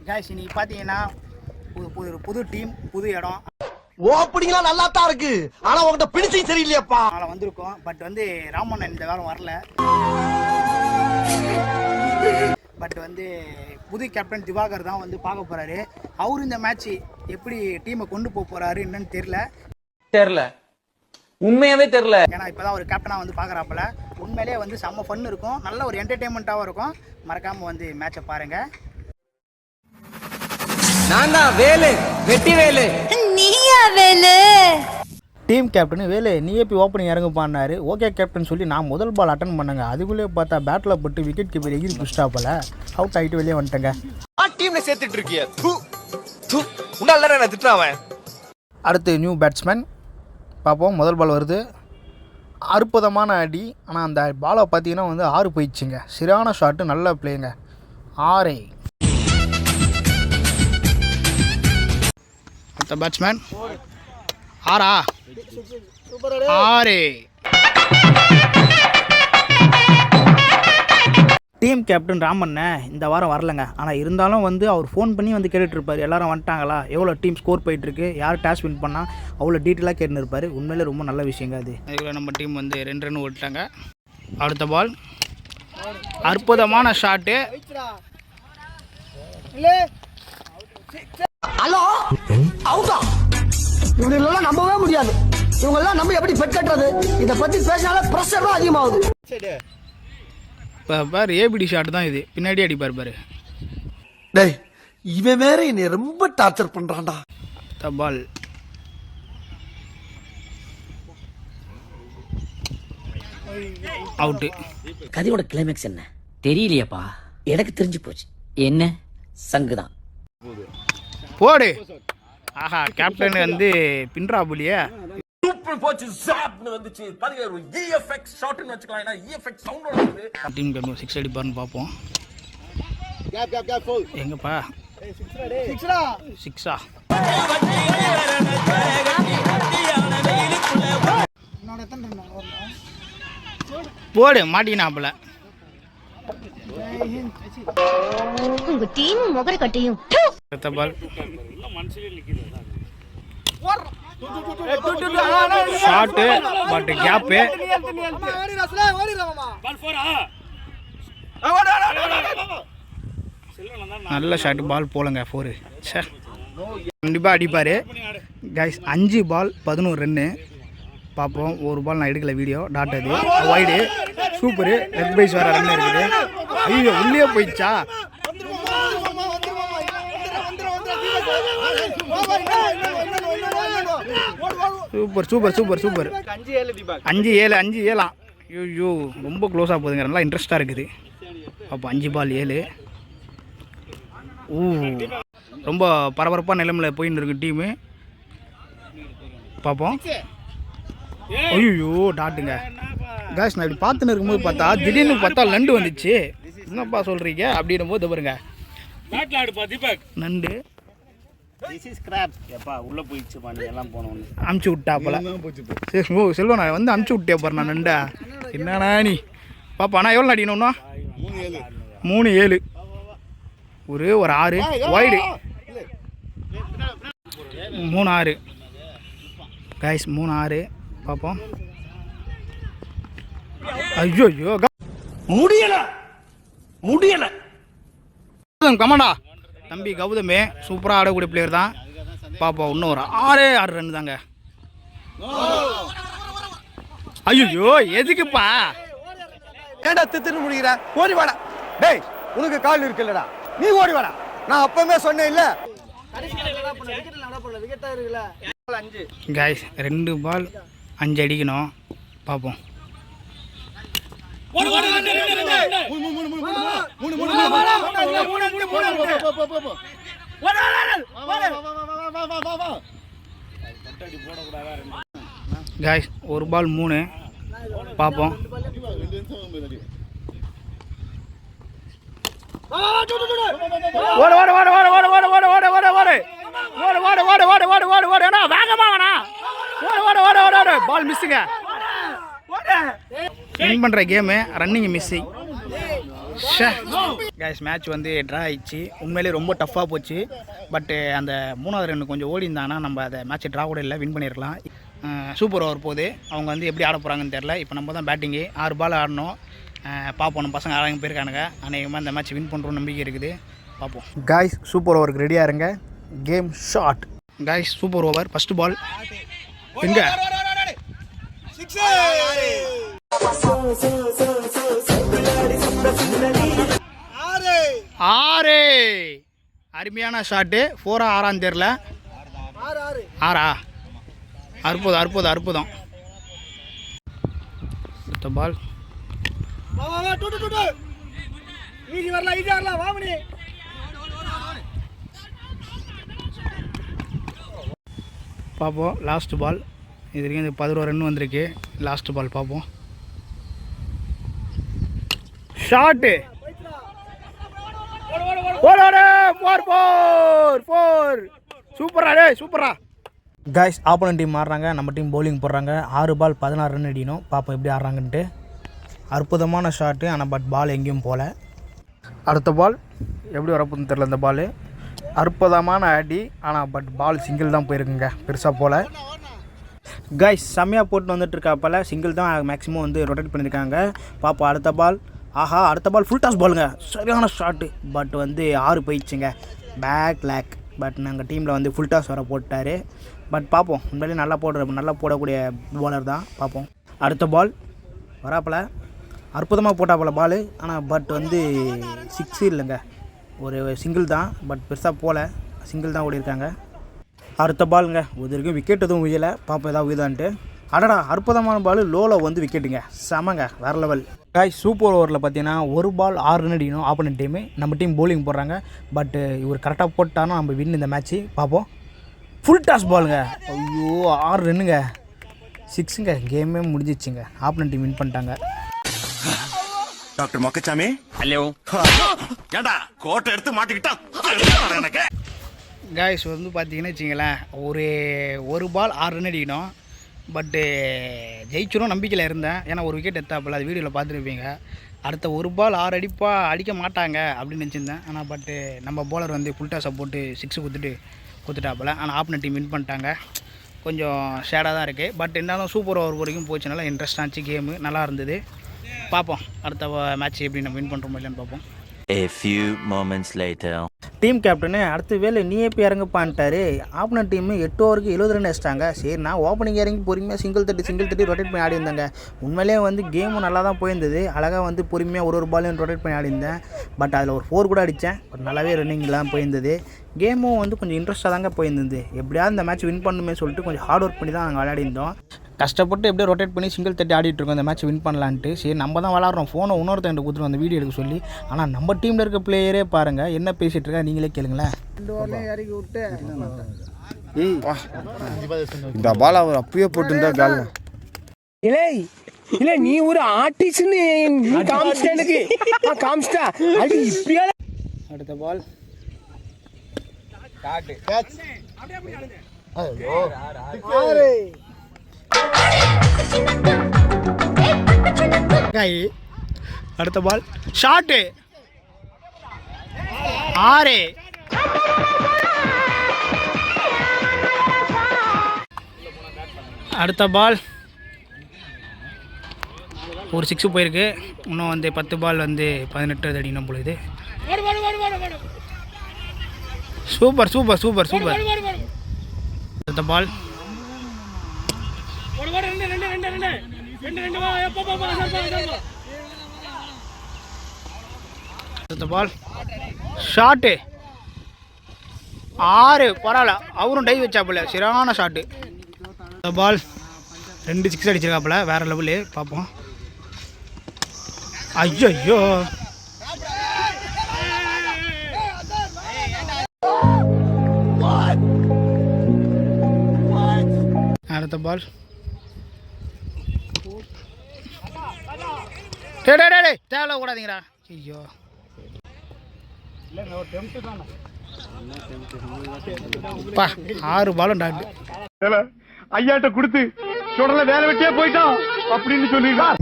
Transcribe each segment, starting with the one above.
Guys இன்னைக்கு பாத்தீங்கன்னா புது டீம் புது இடம் ஓப்பனிங்லாம் நல்லா தான் இருக்கு ஆனா உன்கிட்ட பினிஷிங் சரியில்லையாப்பா. நாளை வந்திருக்கோம். பட் வந்து ராமண்ணன் இந்த வாரம் வரல. பட் வந்து புது கேப்டன் திவாகர் தான் வந்து பார்க்க போறாரு. அவரு இந்த மேட்ச் எப்படி டீமை கொண்டு போக போறாரு என்னன்னு தெரியல உண்மையாவே தெரியல. ஏன்னா இப்பதான் ஒரு கேப்டனா வந்து பாக்குறாப்புல. உண்மையிலேயே வந்து செம்ம ஃபன் இருக்கும், நல்ல ஒரு என்டர்டைன்மெண்ட்டாகவும் இருக்கும். மறக்காம வந்து மேட்சை பாருங்க. நான் தான் வேலு, வெட்டி வேலு. நீயா வேலு? டீம் கேப்டன் வேலு நீயே போய் ஓப்பனிங் இறங்குப்பான்னாரு. ஓகே கேப்டன் சொல்லி நான் முதல் பால் அட்டன் பண்ணேங்க. அதுக்குள்ளே பார்த்தா பேட்டில் போட்டு விக்கெட் கீப்பர் எகிரி புஷ்டாப்பில் அவுட் ஆகிட்டு வெளியே வந்துட்டேங்க. டீம்ல சேர்த்துட்டு இருக்கிய உன்னால நான் திட்டுறான். அடுத்து நியூ பேட்ஸ்மேன் பார்ப்போம். முதல் பால் வருது, அற்புதமான அடி. ஆனால் அந்த பாலை பார்த்தீங்கன்னா வந்து 6 போயிடுச்சுங்க. சரியான ஷாட்டு, நல்ல பிளேங்க. 6. அடுத்த பேட்ஸ்மேன் 6 டீம் கேப்டன் ராமண்ணன் இந்த வாரம் வரலங்க. ஆனால் இருந்தாலும் வந்து அவர் ஃபோன் பண்ணி வந்து கேட்டுட்ருப்பார், எல்லோரும் வந்துட்டாங்களா, எவ்வளோ டீம் ஸ்கோர் போயிட்டுருக்கு, யார் டேஸ் வின் பண்ணால், அவ்வளோ டீட்டெயிலாக கேட்டுன்னு இருப்பார். உண்மையிலே ரொம்ப நல்ல விஷயங்க அது. இவ்வளோ நம்ம டீம் வந்து 2 ரன் ஓட்டாங்க. அடுத்த பால் அற்புதமான ஷாட்டு. ஹலோ அவுட்டா. இவங்களெல்லாம் நம்பவே முடியாது. இவங்கெல்லாம் நம்ம எப்படி பெட் கட்டுறது? இதை பற்றி பேசினாலே ப்ரெஷர் தான் அதிகமாகுது. இப்போ பாரு ஏபிடி ஷாட் தான் இது, பின்னாடி அடிப்பார் பாரு. டேய் இவன் வேற என்னை ரொம்ப டார்ச்சர் பண்றான்டா. Ball out. கதையோட கிளைமேக்ஸ் என்ன தெரியலையப்பா. எனக்கு தெரிஞ்சு போச்சு. என்ன சங்குதான் போடு. ஆஹா, கேப்டன் வந்து பின்றா புலியே. டீம் கேப்டன் 6 அடிப்பார்னு பார்ப்போம். எங்கப்பா 6ஆ? போடு, மாட்டினாப்புல. உங்க டீம் முகர கட்டையும். அடுத்த பால் ஷாட்டு, பட் கேப்பு. நல்ல ஷாட்டு, பால் போலங்க 4. கண்டிப்பாக அடிப்பார். கைஸ் 5 பால் 11 ரன்னு. பார்ப்போம். ஒரு பால் நான் எடுக்கல, வீடியோ டாட். அது வைடு, சூப்பரு. லெஃப்ட் பைஸ் வர ரன் இருக்குது. ஐயோ உள்ளே போயிடுச்சா? Super super super super. 5-7 ஐயோ ரொம்ப க்ளோஸாக போகுதுங்க. நல்லா இன்ட்ரெஸ்டாக இருக்குது. அப்போ 5 பால் 7. ரொம்ப பரபரப்பான நிலைமையில் போயின்னு இருக்கு டீமு. பார்ப்போம். ஐயோ டாட்டுங்க. கேஸ் நான் இப்படி பார்த்துன்னு இருக்கும்போது பார்த்தா திடீர்னு பார்த்தா நண்டு வந்துச்சு. என்னப்பா சொல்கிறீங்க அப்படின்னும் போது பாருங்க நண்டு அமுச்சு விட்டா போல. செல்வா நான் வந்து அமுச்சு விட்டே பாரு நான் நண்டா. என்னண்ணா நீ பாப்பா நான் எவ்வளோ அடிக்கணும்னா 3-7 ஒரு 6 வைடு 3-6 கைஸ் 3-6 பார்ப்போம். ஐயோ ஐயோ முடியல கமாண்டா தம்பி கௌதமே சூப்பராக ஆடக்கூடிய பிளேயர் தான். பார்ப்போம். இன்னும் ஒரு 6 ரன் தாங்க. ஐயோ எதுக்குப்பா ஏண்டா திட்டு முடிக்கிற? ஓடி வாடா. டேய் உனக்கு கால் இருக்குல்லடா, நீ ஓடி வாடா. நான் அப்பவே சொன்னேன் இல்ல. கைஸ் 2 பால் 5 அடிக்கணும். பார்ப்போம். கைஸ் ஒரு பால் 3. பார்ப்போம். பால் மிஸ்ஸுங்க. வின் பண்ணுற game running missing. Guys match வந்து ட்ரா ஆயிடுச்சு. உண்மையிலே ரொம்ப டஃப்பாக போச்சு. பட்டு அந்த 3வது ரன் கொஞ்சம் ஓடி இருந்தாங்கன்னா நம்ம அதை மேட்ச் ட்ரா கூட இல்லை, வின் பண்ணியிருக்கலாம். சூப்பர் ஓவர் போகுது. அவங்க வந்து எப்படி ஆட போகிறாங்கன்னு தெரில. இப்போ நம்ம தான் பேட்டிங்கு 6 பால் ஆடணும். பார்ப்போம், நம்ம பசங்க ஆடாங்க போயிருக்கானுங்க. அநேகமாக இந்த மேட்ச் வின் பண்ணுறோம் நம்பிக்கை இருக்குது. பார்ப்போம். காய்ஸ் சூப்பர் ஓவருக்கு ரெடியாக இருங்க. Game shot. Guys super over. First ball எங்கே 6 அருமையான ஷாட்டு. 4ஆ 6ஆன்னு தெரில. 6ஆ? அற்புதம் அற்புதம் அற்புதம். அடுத்த பால் பார்ப்போம். Last ball. இது வரைக்கும் இந்த 11 ரன் வந்திருக்கு. லாஸ்ட் பால் பார்ப்போம். ஷாட்டு. 4 சூப்பரா டே சூப்பரா. காய்ஸ் ஆப்போனன்ட் டீம் ஆடுறாங்க, நம்ம டீம் பவுலிங் போடுறாங்க. 6 பால் 16 ரன் அடிக்கணும். பார்ப்போம் எப்படி ஆடுறாங்கன்ட்டு. அற்புதமான ஷாட்டு, ஆனால் பட் பால் எங்கேயும் போகல. அடுத்த பால் எப்படி வரப்போகுதுன்னு தெரில. இந்த பால் அற்புதமான அடி, ஆனால் பட் பால் சிங்கிள் தான் போயிருக்குங்க, பெருசாக போல். காய்ஸ் செம்மையாக போட்டு வந்துட்டுருக்காப்பல. சிங்கிள் தான் மேக்ஸிமம் வந்து ரொட்டேட் பண்ணியிருக்காங்க. பார்ப்போம் அடுத்த பால். ஆஹா, அடுத்த பால் ஃபுல் டாஸ் பாலுங்க. சரியான ஷாட்டு. பட் வந்து 6 போயிடுச்சுங்க. பேக் லேக். பட் நாங்கள் டீமில் வந்து ஃபுல் டாஸ் வர போட்டார். பட் பார்ப்போம், உண்மையிலே நல்லா போடக்கூடிய பாலர் தான். பார்ப்போம் அடுத்த பால். வராப்பில் அற்புதமாக போட்டாப்பில் பால். ஆனால் பட் வந்து 6 இல்லைங்க, ஒரு சிங்கிள் தான். பட் பெருசாக போகல, சிங்கிள் தான் ஓடிருக்காங்க. அடுத்த பாலுங்க. இது வரைக்கும் விக்கெட் எதுவும் உயலை. பார்ப்போம் ஏதாவது உயுதான்ட்டு. அடடா, அற்புதமான பால். லோவில் வந்து விக்கெட்டுங்க. செமங்க, வேறு லெவல். காய்ஸ் சூப்பர் ஓவரில் பார்த்தீங்கன்னா 1 பால் 6 ரன் அடிக்கணும் ஆப்போனன்ட் டீமு. நம்ம டீம் பவுலிங் போடுறாங்க. பட்டு இவர் கரெக்டாக போட்டானா நம்ம வின் இந்த மேட்ச்சு. பார்ப்போம். ஃபுல் டாஸ் பாலுங்க. ஐயோ 6 ரன்னுங்க, 6ங்க. கேமே முடிஞ்சிச்சுங்க. ஆப்போனன்ட் டீம் வின் பண்ணிட்டாங்க. Doctor Mokkasamy, hello. ஏண்டா கோட்டை எடுத்து மாட்டிக்கிட்டா எனக்கு. காய்ஸ் வந்து பார்த்தீங்கன்னா வச்சிங்களேன், ஒரு பால் 6 ரன் அடிக்கணும். பட்டு ஜெயிச்சிடும் நம்பிக்கையில் இருந்தேன். ஏன்னா ஒரு விக்கெட் எடுத்தாப்பில், அது வீடியோவில் பார்த்துருப்பீங்க. அடுத்த 1 பால் 6 அடிக்க மாட்டாங்க அப்படின்னு நினச்சிருந்தேன். ஆனால் பட்டு நம்ம பவுலர் வந்து ஃபுல் டாஸை போட்டு 6 கொடுத்துட்டாப்பில். ஆனால் ஆப்போனன்ட் டீம் வின் பண்ணிட்டாங்க. கொஞ்சம் ஷேடாக தான் இருக்குது. பட் இருந்தாலும் சூப்பர் ஓவர் வரைக்கும் போச்சுனால இன்ட்ரெஸ்ட் ஆச்சு. கேமு நல்லா இருந்தது. பார்ப்போம் அடுத்த மேட்ச் எப்படி நம்ம வின் பண்ணுறோம் இல்லைன்னு பார்ப்போம். A few moments later. Team captain அடுத்த வேலை நீ எப்போ இறங்கப்பான்ட்டாரு. ஆப்போனன்ட் டீமு 8 ஓவருக்கு 70 ரன் அடிச்சிட்டாங்க. சரி, நான் ஓப்பனிங் இறங்கி பொறுமையாக சிங்கிள் தட்டி ரொட்டேட் பண்ணி ஆடி இருந்தாங்க. உண்மையிலேயே வந்து கேமும் நல்லா தான் போயிருந்தது. அழகாக வந்து பொறுமையாக ஒரு பாலையும் ரொட்டேட் பண்ணி ஆடி இருந்தேன். பட் அதில் ஒரு 4 கூட அடித்தேன். பட் நல்லாவே ரன்னிங்லாம் போயிருந்தது. கேமும் வந்து கொஞ்சம் இன்ட்ரெஸ்ட்டாக தாங்க போயிருந்தது. எப்படியாவது இந்த மேட்ச் வின் பண்ணுமே சொல்லிட்டு கொஞ்சம் ஹார்ட் ஒர்க் பண்ணி தான் நாங்கள் விளையாடி இருந்தோம். கஷ்டப்பட்டு எப்படியே ரொட்டேட் பண்ணி சிங்கிள் தட்டி ஆடிட்டு இருக்கோம் இந்த மேட்ச் வின் பண்ணலான்ட்டு. சரி, நம்ம தான் விளாட்றோம். ஃபோனை இன்னொருத்தன் கொடுத்துருவோம் அந்த வீடியோ எடுக்க சொல்லி. ஆனால் நம்ம டீமில் இருக்க பிளேயரே பாருங்கள் என்ன பேசிகிட்டு இருக்கா, நீங்களே கேளுங்களேன். இறக்கி விட்டு இந்த பால் அவர் அப்பயே போட்டுருந்தா கால். இல்ல நீ ஒரு ஆர்டிஸ்ட்னு நீ காமிச்சிட்ட எனக்கு. காமிச்சிட்டா அது இப்படியா. அடுத்த பால் அடுத்த பால் ஷாட்டு 6. அடுத்த பால் ஒரு 6 போயிருக்கு. இன்னும் வந்து 10 பால் வந்து 18 அடிக்கணும் பொழுது. Super super super super. அடுத்த பால் அடுத்த பால் ஷாட்டு 6. பரவாயில்ல, அவரும் டை வச்சாப்புல. சரியான ஷாட்டு. அடுத்த பால் 2 6 அடிச்சிருக்காப்புல, வேறு லெவலு. பார்ப்போம். ஐயோ அடுத்த பால் தேவை கூடாதீங்கடா. ஐயோ பா 6 பாலும் டாட்டு. ஐயாட்ட கொடுத்து சுடல வேலை வெட்டியே போயிட்டான் அப்படின்னு சொல்லிடுறான்.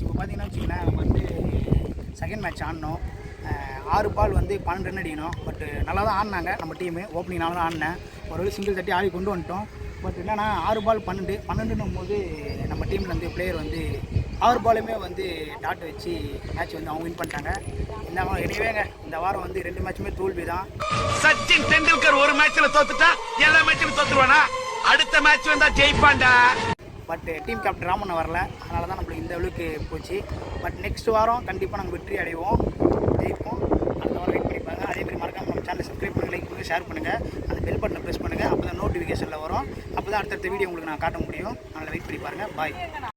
இப்போ பார்த்தீங்கன்னா வச்சுக்கலாம், வந்து செகண்ட் மேட்ச் ஆடினோம். 6 பால் வந்து 12 ரன் அடிக்கணும். பட் நல்லா தான் ஆடினாங்க நம்ம டீமு. ஓப்பனிங் நல்லா தான் ஆடினேன். ஒரு சிங்கிள் தட்டி ஆடி கொண்டு வந்துட்டோம். பட் என்னன்னா 6 பால் 12ன்னும் போது நம்ம டீமில் வந்து பிளேயர் வந்து 6 பாலுமே வந்து டாட் வச்சு மேட்ச் வந்து அவங்க வின் பண்ணிட்டாங்க. இந்த வாரம் எனிவேங்க இந்த வாரம் வந்து 2 மேட்சுமே தோல்வி தான். சச்சின் டெண்டுல்கர் ஒரு மேட்ச்ல தோத்துட்டா எல்லா மேட்ச்லயும் தோத்துருவானா? அடுத்த மேட்ச் வந்தா ஜெயிப்பான்டா. பட் டீம் கேப்டன் ராமன் வரல, அதனால தான் நம்மளுக்கு இந்த அளவுக்கு போச்சு. பட் நெக்ஸ்ட் வாரம் கண்டிப்பாக நாங்கள் வெற்றி அடைவோம், ஜெயிப்போம். அடுத்த வாரம் வெயிட் பண்ணிப்பாங்க. அதேமாதிரி மறக்காமல் நம்ம சேனலை சப்ஸ்கிரைப் பண்ணுங்கள், லைக் பண்ணுங்கள், ஷேர் பண்ணுங்கள், அந்த பெல் பட்டனை ப்ரெஸ் பண்ணுங்கள். அப்போ தான் நோட்டிஃபிகேஷனில் வரும். அப்போ தான் அடுத்தடுத்த வீடியோ உங்களுக்கு நான் காட்ட முடியும். அதனால் வெயிட் பண்ணி பாருங்கள். பாய்.